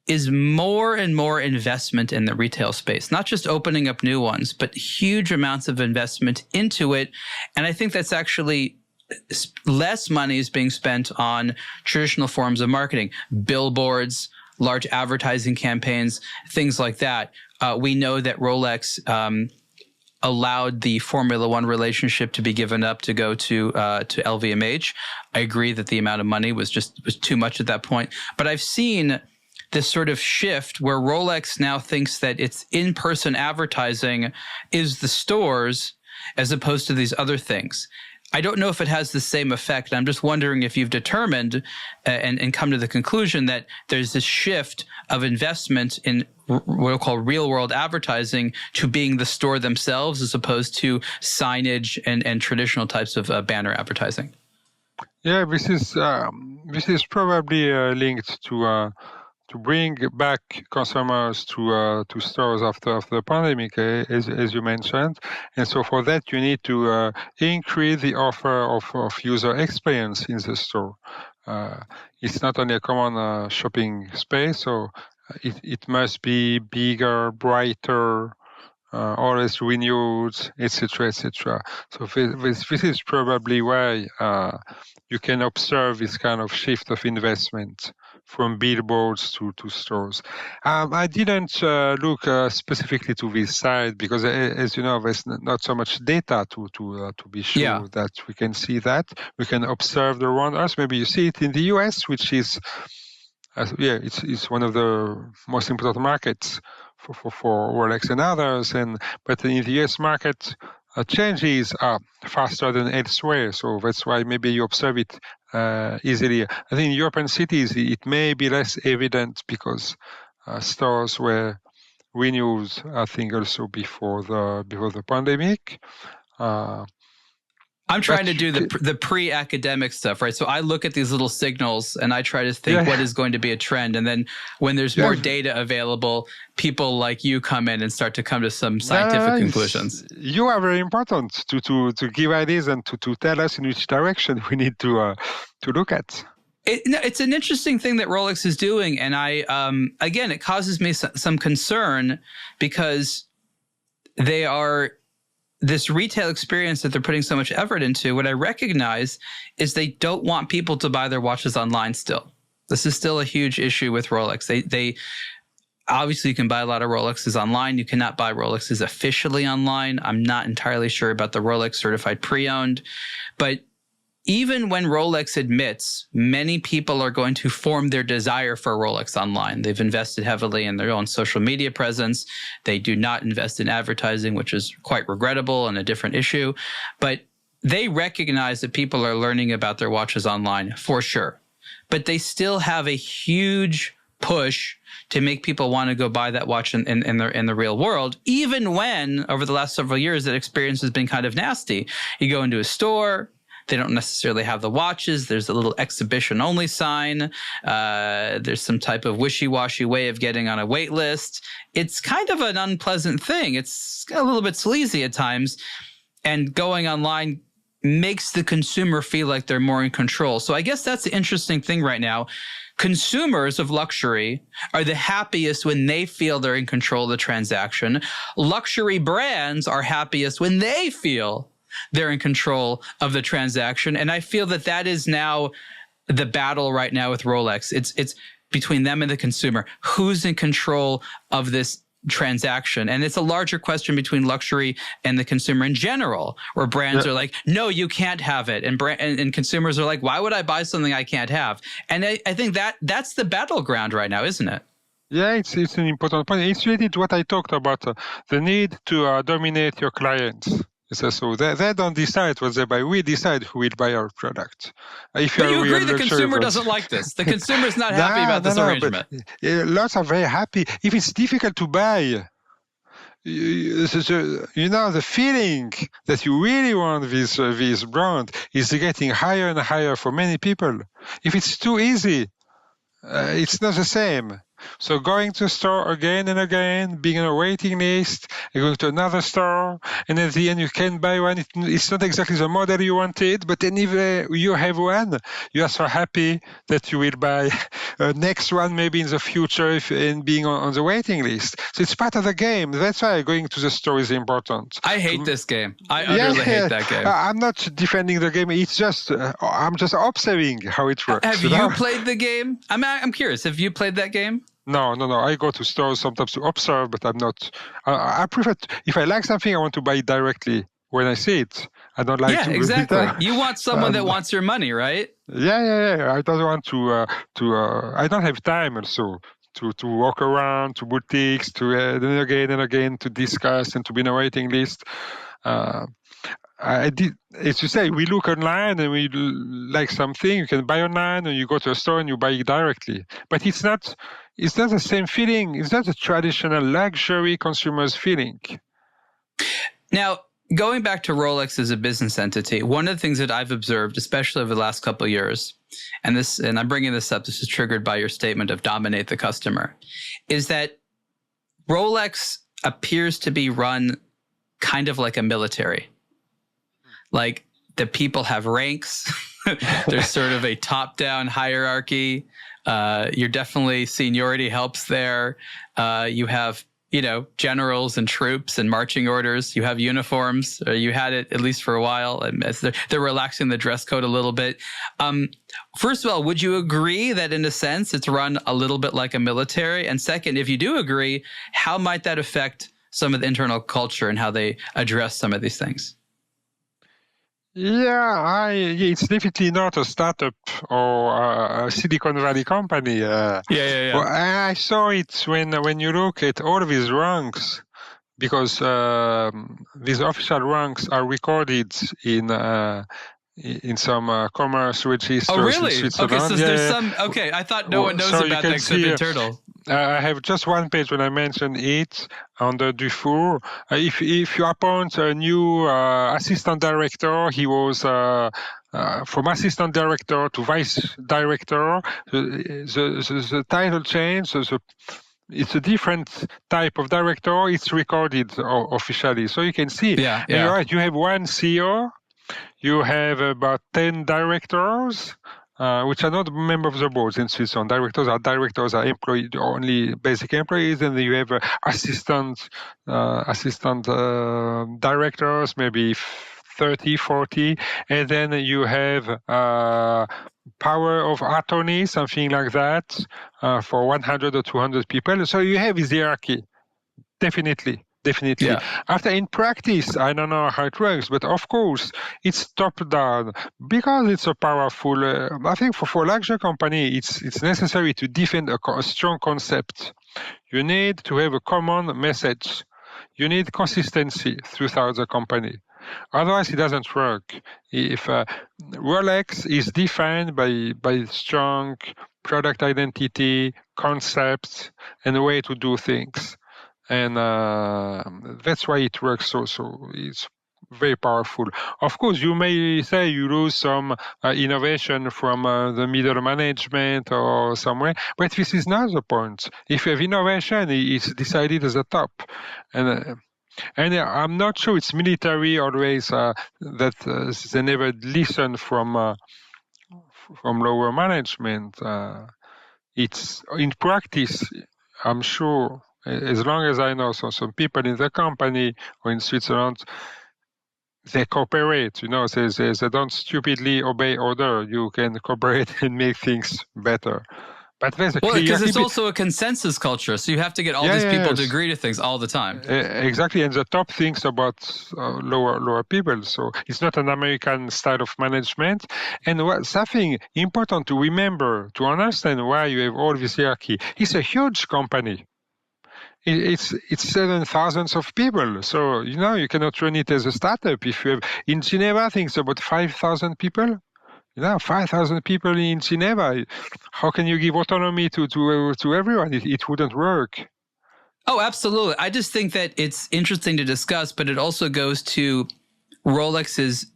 is more and more investment in the retail space, not just opening up new ones, but huge amounts of investment into it. And I think that's actually less money is being spent on traditional forms of marketing, billboards, large advertising campaigns, things like that. We know that Rolex allowed the Formula One relationship to be given up to go to LVMH. I agree that the amount of money was too much at that point. But I've seen this sort of shift where Rolex now thinks that its in-person advertising is the stores as opposed to these other things. I don't know if it has the same effect. I'm just wondering if you've determined and come to the conclusion that there's this shift of investment in what we'll call real world advertising to being the store themselves as opposed to signage and traditional types of banner advertising. Yeah, this is probably linked to bring back consumers to stores after the pandemic, as you mentioned. And so for that, you need to increase the offer of user experience in the store. It's not only a common shopping space, so it must be bigger, brighter, always renewed, etc., etc. So this is probably why you can observe this kind of shift of investment from billboards to stores. I didn't look specifically to this side because, as you know, there's not so much data to be sure that we can see that. We can observe the around us. Maybe you see it in the US, which is, it's one of the most important markets for Rolex and others. But in the US market, changes are faster than elsewhere. So that's why maybe you observe it easily. I think in European cities, it may be less evident because stores were renewed, I think, also before the pandemic. I'm trying to do the pre-academic stuff, right? So I look at these little signals and I try to think what is going to be a trend. And then when there's more data available, people like you come in and start to come to some scientific conclusions. You are very important to give ideas and to tell us in which direction we need to look at. It's an interesting thing that Rolex is doing. And again, it causes me some concern because they are... this retail experience that they're putting so much effort into, what I recognize is they don't want people to buy their watches online still. This is still a huge issue with Rolex. They obviously, you can buy a lot of Rolexes online. You cannot buy Rolexes officially online. I'm not entirely sure about the Rolex certified pre-owned, but even when Rolex admits many people are going to form their desire for Rolex online, they've invested heavily in their own social media presence. They do not invest in advertising, which is quite regrettable and a different issue. But they recognize that people are learning about their watches online for sure. But they still have a huge push to make people want to go buy that watch in the real world, even when over the last several years that experience has been kind of nasty. You go into a store, they don't necessarily have the watches. There's a little exhibition only sign. There's some type of wishy-washy way of getting on a wait list. It's kind of an unpleasant thing. It's a little bit sleazy at times. And going online makes the consumer feel like they're more in control. So I guess that's the interesting thing right now. Consumers of luxury are the happiest when they feel they're in control of the transaction. Luxury brands are happiest when they feel they're in control of the transaction. And I feel that that is now the battle right now with Rolex. It's between them and the consumer. Who's in control of this transaction? And it's a larger question between luxury and the consumer in general, where brands are like, no, you can't have it. And consumers are like, why would I buy something I can't have? And I think that's the battleground right now, isn't it? Yeah, it's an important point. It's related to what I talked about, the need to dominate your clients. So they don't decide what they buy. We decide who will buy our product. But you agree the consumer doesn't like this. The consumer is not happy about this arrangement. Lots are very happy. If it's difficult to buy, the feeling that you really want this brand is getting higher and higher for many people. If it's too easy, it's not the same. So going to a store again and again, being on a waiting list, going to another store, and at the end you can buy one. It's not exactly the model you wanted, but then if you have one, you are so happy that you will buy next one maybe in the future and being on the waiting list. So it's part of the game. That's why going to the store is important. I hate this game. I utterly hate that game. I'm not defending the game. It's just I'm just observing how it works. Have you played the game? I'm curious. Have you played that game? No. I go to stores sometimes to observe, but I'm not. I prefer if I like something, I want to buy it directly when I see it. I don't like to. Yeah, exactly. You want someone that wants your money, right? Yeah. I don't want to. I don't have time also to walk around to boutiques, to then again and again to discuss and to be in a waiting list. I did, as you say, we look online and we like something. You can buy online, or you go to a store and you buy it directly. But it's not the same feeling. It's not a traditional luxury consumer's feeling. Now, going back to Rolex as a business entity, one of the things that I've observed, especially over the last couple of years, and I'm bringing this up, this is triggered by your statement of dominate the customer, is that Rolex appears to be run kind of like a military. Like the people have ranks. There's sort of a top-down hierarchy. You're definitely seniority helps there. You have, generals and troops and marching orders. You have uniforms. You had it at least for a while. And they're relaxing the dress code a little bit. First of all, would you agree that in a sense it's run a little bit like a military? And second, if you do agree, how might that affect some of the internal culture and how they address some of these things? Yeah, it's definitely not a startup or a Silicon Valley company. Yeah. Well, I saw it when you look at all of these ranks, because these official ranks are recorded in in some commerce registers really? in Switzerland. Okay, so there's some. Okay, I thought no one knows about that except internal. I have just one page when I mention it under Dufour. If you appoint a new assistant director, he was from assistant director to vice director. The title change. It's a different type of director. It's recorded officially, so you can see. Yeah. You're right. You have one CEO. You have about 10 directors, which are not members of the boards in Switzerland. Directors are employed, only basic employees, and then you have assistant directors, maybe 30, 40, and then you have power of attorney, something like that, for 100 or 200 people. So you have this hierarchy, definitely. Yeah. After in practice, I don't know how it works, but of course it's top down because it's a powerful. I think for a luxury company, it's necessary to defend a strong concept. You need to have a common message. You need consistency throughout the company. Otherwise, it doesn't work. If Rolex is defined by strong product identity, concepts, and a way to do things. And that's why it works so it's very powerful. Of course, you may say you lose some innovation from the middle management or somewhere, but this is not the point. If you have innovation, it's decided as a top. And I'm not sure it's military always that they never listen from lower management. It's in practice, I'm sure. As long as I know, some people in the company or in Switzerland, they cooperate. They don't stupidly obey order. You can cooperate and make things better. But because it's also a consensus culture, so you have to get all these people to agree to things all the time. Exactly, and the top thinks about lower people. So it's not an American style of management. And something important to remember, to understand why you have all this hierarchy, it's a huge company. It's 7,000 of people. So, you cannot run it as a startup. If you have, in Geneva, I think it's about 5,000 people. 5,000 people in Geneva. How can you give autonomy to everyone? It wouldn't work. Oh, absolutely. I just think that it's interesting to discuss, but it also goes to Rolex's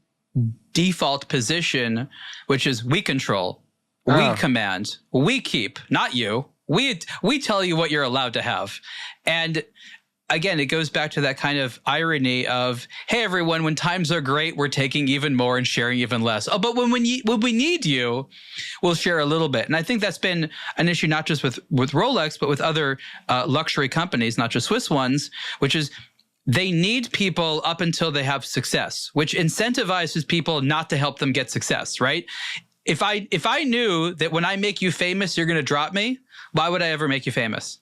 default position, which is we control, we command, we keep, not you. We tell you what you're allowed to have. And again, it goes back to that kind of irony of, hey, everyone, when times are great, we're taking even more and sharing even less. Oh, but when we need you, we'll share a little bit. And I think that's been an issue, not just with Rolex, but with other luxury companies, not just Swiss ones, which is they need people up until they have success, which incentivizes people not to help them get success, right? If I knew that when I make you famous, you're going to drop me, why would I ever make you famous?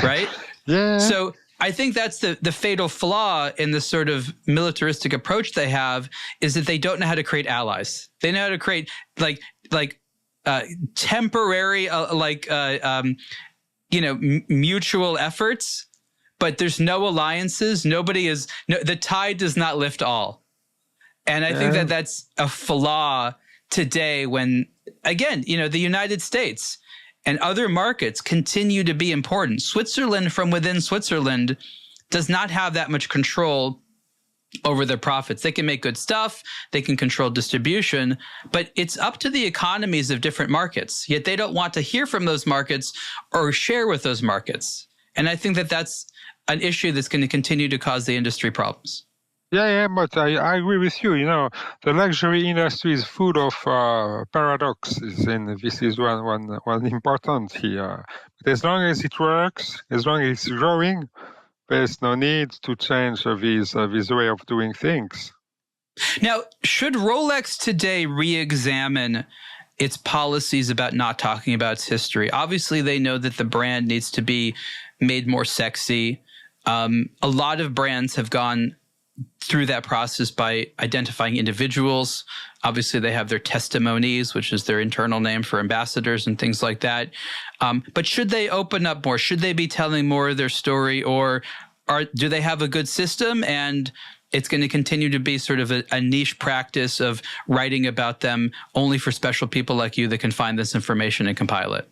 Right? Yeah. So I think that's the fatal flaw in the sort of militaristic approach they have, is that they don't know how to create allies. They know how to create temporary, mutual efforts, but there's no alliances. The tide does not lift all. And I think that's a flaw today when, again, the United States and other markets continue to be important. Switzerland, from within Switzerland, does not have that much control over their profits. They can make good stuff, they can control distribution, but it's up to the economies of different markets. Yet they don't want to hear from those markets or share with those markets. And I think that that's an issue that's going to continue to cause the industry problems. Yeah, but I agree with you. The luxury industry is full of paradoxes, and this is one important here. But as long as it works, as long as it's growing, there's no need to change this way of doing things. Now, should Rolex today re-examine its policies about not talking about its history? Obviously, they know that the brand needs to be made more sexy. A lot of brands have gone through that process by identifying individuals. Obviously, they have their testimonies, which is their internal name for ambassadors and things like that. But should they open up more? Should they be telling more of their story, or do they have a good system? And it's going to continue to be sort of a niche practice of writing about them only for special people like you that can find this information and compile it?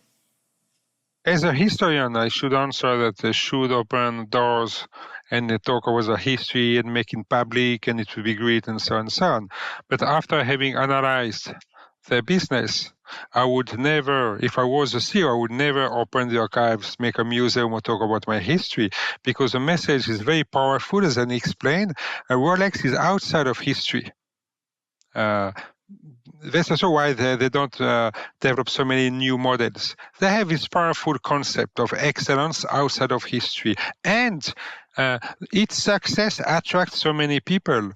As a historian, I should answer that they should open doors and they talk about the history and make it public, and it will be great, and so on and so on. But after having analyzed their business, I would never, if I was a CEO, I would never open the archives, make a museum, or talk about my history, because the message is very powerful, as I explained. Rolex is outside of history. That's also why they don't develop so many new models. They have this powerful concept of excellence outside of history. And its success attracts so many people.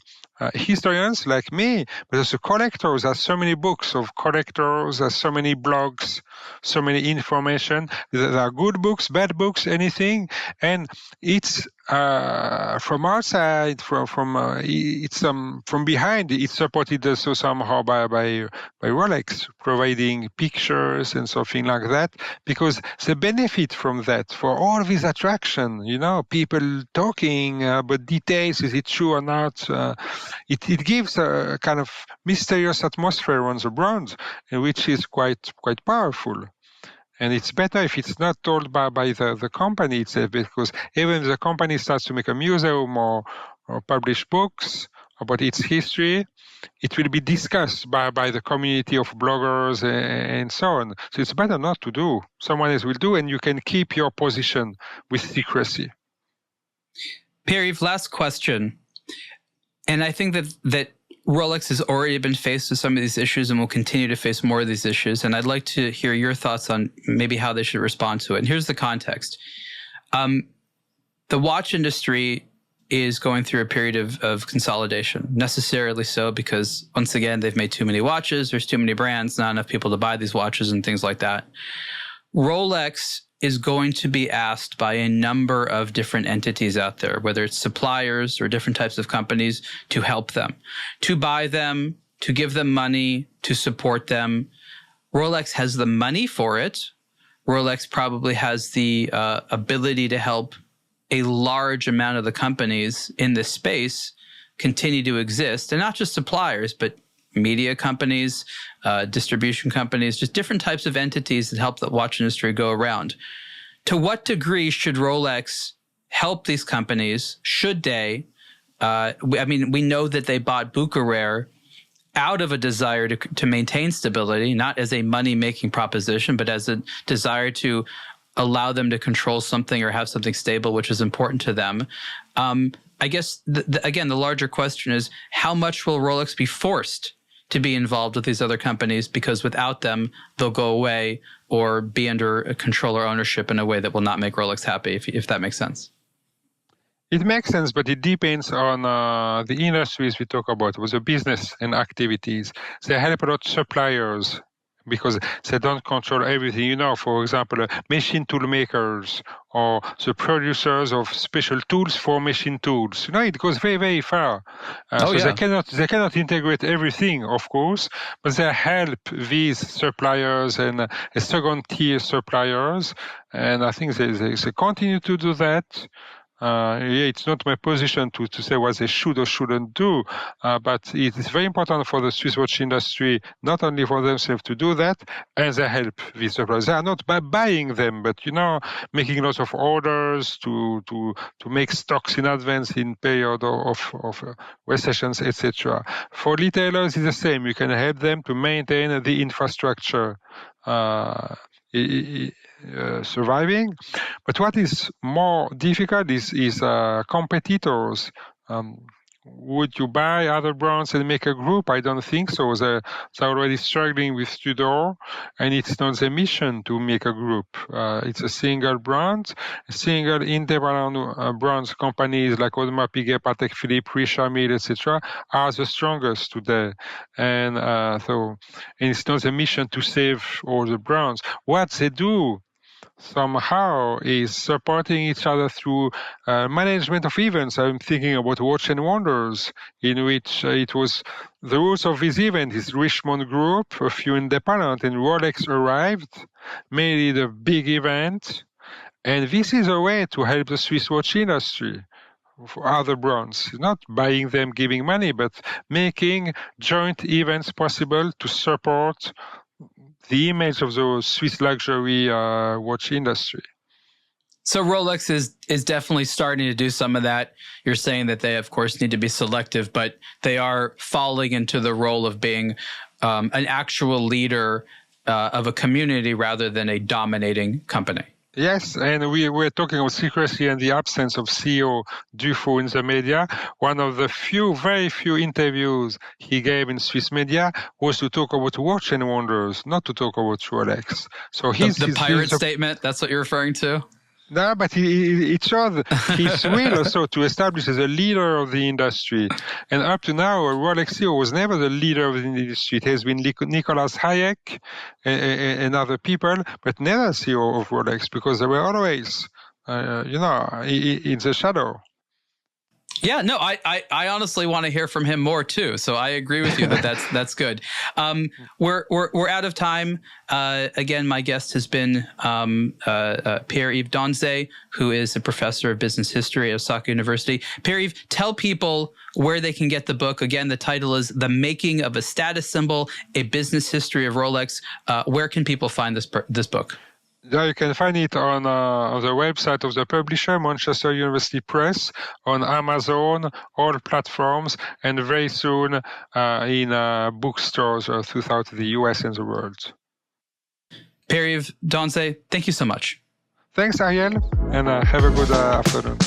Historians like me, but also collectors. There's so many books of collectors, there's so many blogs, so many information. There are good books, bad books, anything. And it's from outside, from behind. It's supported also somehow by Rolex, providing pictures and something like that, because they benefit from that for all this attraction. People talking about details. Is it true or not? It gives a kind of mysterious atmosphere on the brand, which is quite powerful. And it's better if it's not told by the company itself, because even if the company starts to make a museum or publish books about its history, it will be discussed by the community of bloggers and so on. So it's better not to do. Someone else will do, and you can keep your position with secrecy. Pierre-Yves, last question. And I think that Rolex has already been faced with some of these issues and will continue to face more of these issues. And I'd like to hear your thoughts on maybe how they should respond to it. And here's the context. The watch industry is going through a period of consolidation, necessarily so, because once again, they've made too many watches. There's too many brands, not enough people to buy these watches and things like that. Rolex is going to be asked by a number of different entities out there, whether it's suppliers or different types of companies, to help them, to buy them, to give them money, to support them. Rolex has the money for it. Rolex probably has the ability to help a large amount of the companies in this space continue to exist, and not just suppliers, but media companies, distribution companies, just different types of entities that help the watch industry go around. To what degree should Rolex help these companies? Should they? We know that they bought Bucherer out of a desire to maintain stability, not as a money-making proposition, but as a desire to allow them to control something or have something stable, which is important to them. I guess, again, the larger question is, how much will Rolex be forced to be involved with these other companies, because without them, they'll go away or be under a control or ownership in a way that will not make Rolex happy, if that makes sense? It makes sense, but it depends on the industries we talk about, with the business and activities. They help a lot suppliers, because they don't control everything. For example, machine tool makers or the producers of special tools for machine tools. It goes very, very far. They cannot integrate everything, of course, but they help these suppliers and second-tier suppliers. And I think they continue to do that. It's not my position to say what they should or shouldn't do, but it is very important for the Swiss watch industry, not only for themselves to do that, and they help these suppliers. They are not by buying them, but making lots of orders to make stocks in advance in period of recessions, etc. For retailers, it's the same. You can help them to maintain the infrastructure surviving. But what is more difficult is competitors. Would you buy other brands and make a group? I don't think so. They're already struggling with Tudor, and it's not their mission to make a group. It's a single brand, single independent brands. Companies like Audemars Piguet, Patek Philippe, Richard Mille, etc., are the strongest today. And it's not their mission to save all the brands. What they do somehow is supporting each other through management of events. I'm thinking about Watch and Wonders, in which it was the rules of this event is Richmond Group, a few independent, and Rolex arrived, made it a big event. And this is a way to help the Swiss watch industry. for other brands, not buying them, giving money, but making joint events possible to support the image of the Swiss luxury watch industry. So Rolex is definitely starting to do some of that. You're saying that they, of course, need to be selective, but they are falling into the role of being an actual leader of a community rather than a dominating company. Yes, and we're talking about secrecy and the absence of CEO Dufault in the media. One of the very few interviews he gave in Swiss media was to talk about Watch and Wonders, not to talk about Rolex. So the pirate statement, that's what you're referring to? No, but it showed his will also to establish as a leader of the industry. And up to now, Rolex CEO was never the leader of the industry. It has been Nicolas Hayek and other people, but never CEO of Rolex, because they were always, in the shadow. Yeah, no, I honestly want to hear from him more too. So I agree with you that's good. We're out of time. Again, my guest has been Pierre-Yves Donzé, who is a professor of business history at Osaka University. Pierre-Yves, tell people where they can get the book. Again, the title is "The Making of a Status Symbol: A Business History of Rolex." Where can people find this book? Yeah, you can find it on the website of the publisher, Manchester University Press, on Amazon, all platforms, and very soon in bookstores throughout the US and the world. Pierre-Yves Donzé, thank you so much. Thanks, Ariel, and have a good afternoon.